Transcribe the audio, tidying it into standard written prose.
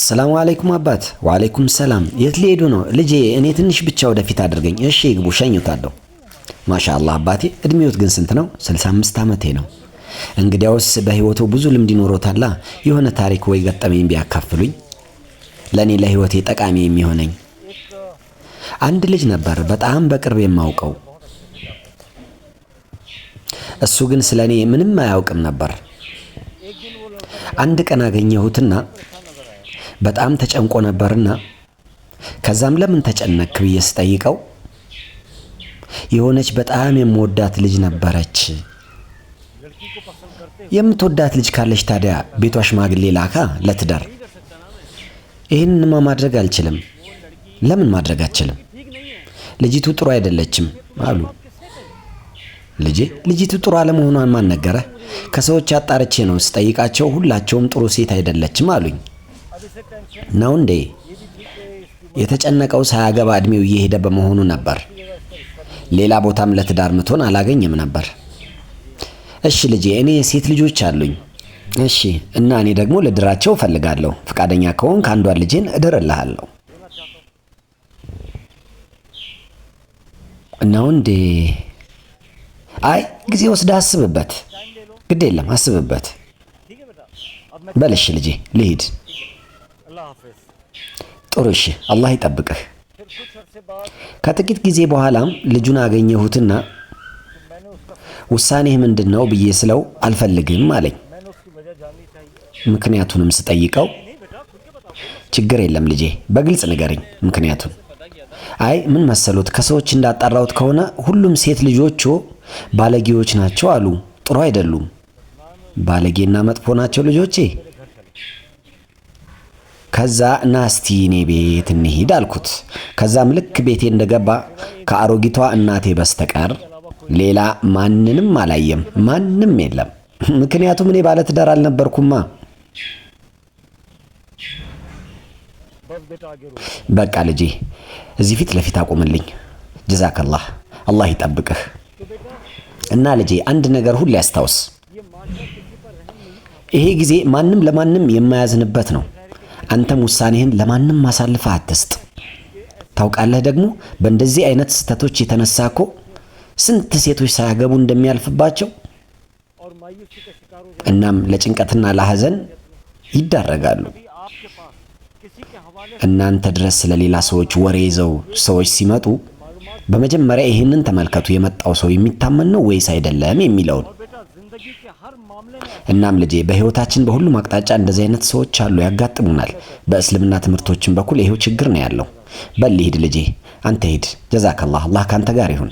ሰላም አለይኩም አባት። ወአለይኩም ሰላም። የት ሊሄዱ ነው? ልጄ እኔ ትንሽ ብቻ ወደፊት አድርገኝ። እሺ ይግቡ፣ ሸኙታለሁ። ማሻአላህ አባቴ። እድሜዎት ግን ስንት ነው? 65 ዓመቴ ነው። እንግዲያውስ በህይወቱ ብዙ ልምድ ይኖሮታላ። የሆነ ታሪክ ወይ ገጠመኝ ቢያካፍሉኝ ለኔ ለህይወቴ ጠቃሚ የሚሆነኝ። አንድ ልጅ ነበር በጣም በቅርብ የማውቀው። እሱ ግን ስለኔ ምንም አያውቅም ነበር። አንድ ቀን አገኘሁትና በጣም ተጨንቆ ነበርና ከዛም ለምን ተጨነክ ብዬ ስጠይቀው የሆነች በጣም የምወዳት ልጅ ነበረች። የምትወዳት ልጅ ካለች ታዲያ ቤቷ ሽማግሌ ላካ ለትዳር። ይህንንማ ማድረግ አልችልም። ለምን ማድረግ አልችልም? ልጅቱ ጥሩ አይደለችም አሉ። ልጅቱ ጥሩ አለመሆኗን ማን ነገረህ? ከሰዎች አጣርቼ ነው ስጠይቃቸው ሁላቸውም ጥሩ ሴት አይደለችም አሉኝ። ነው እንዴ? የተጨነቀው ሳያገባ እድሜው እየሄደ በመሆኑ ነበር። ሌላ ቦታም ለትዳር ምትሆን አላገኘም ነበር። እሺ ልጄ፣ እኔ ሴት ልጆች አሉኝ። እሺ፣ እና እኔ ደግሞ ልድራቸው እፈልጋለሁ። ፈቃደኛ ከሆንክ አንዷን ልጄን እድርልሃለሁ። ነው እንዴ? አይ ጊዜ ወስደህ አስብበት። ግድ የለም አስብበት። በልሽ ልጄ ልሂድ። ጥሩ እሺ፣ አላህ ይጠብቅህ። ከጥቂት ጊዜ በኋላም ልጁን አገኘሁትና ውሳኔህ ምንድነው ብዬ ስለው አልፈልግም አለኝ። ምክንያቱንም ስጠይቀው ችግር የለም ልጄ በግልጽ ንገረኝ ምክንያቱን። አይ ምን መሰሉት፣ ከሰዎች እንዳጣራሁት ከሆነ ሁሉም ሴት ልጆቹ ባለጌዎች ናቸው አሉ። ጥሩ አይደሉም። ባለጌና መጥፎ ናቸው ልጆቼ። ከዛ ናስቲ እኔ ቤት እንሂድ አልኩት። ከዛም ልክ ቤቴ እንደገባ ከአሮጊቷ እናቴ በስተቀር ሌላ ማንንም አላየም። ማንም የለም። ምክንያቱም እኔ ባለትዳር አልነበርኩማ። በቃ ልጄ እዚህ ፊት ለፊት አቁምልኝ። ጀዛከላህ፣ አላህ ይጠብቅህ። እና ልጄ አንድ ነገር ሁሉ ያስታውስ፣ ይሄ ጊዜ ማንም ለማንም የማያዝንበት ነው። አንተም ውሳኔህን ለማንም ማሳልፈህ አትስጥ። ታውቃለህ ደግሞ በእንደዚህ አይነት ስህተቶች የተነሳ እኮ ስንት ሴቶች ሳያገቡ እንደሚያልፍባቸው። እናም ለጭንቀትና ለሐዘን ይዳረጋሉ። እናንተ ድረስ ስለሌላ ሰዎች ወሬ ይዘው ሰዎች ሲመጡ በመጀመሪያ ይህንን ተመልከቱ፣ የመጣው ሰው የሚታመን ነው ወይስ አይደለም የሚለውን። እናም ልጄ በህይወታችን በሁሉም አቅጣጫ እንደዚህ አይነት ሰዎች አሉ፣ ያጋጥሙናል። በእስልምና ትምህርቶችን በኩል ይሄው ችግር ነው ያለው። በል ሂድ ልጄ፣ አንተ ሂድ። ጀዛከላህ፣ አላህ ካንተ ጋር ይሁን።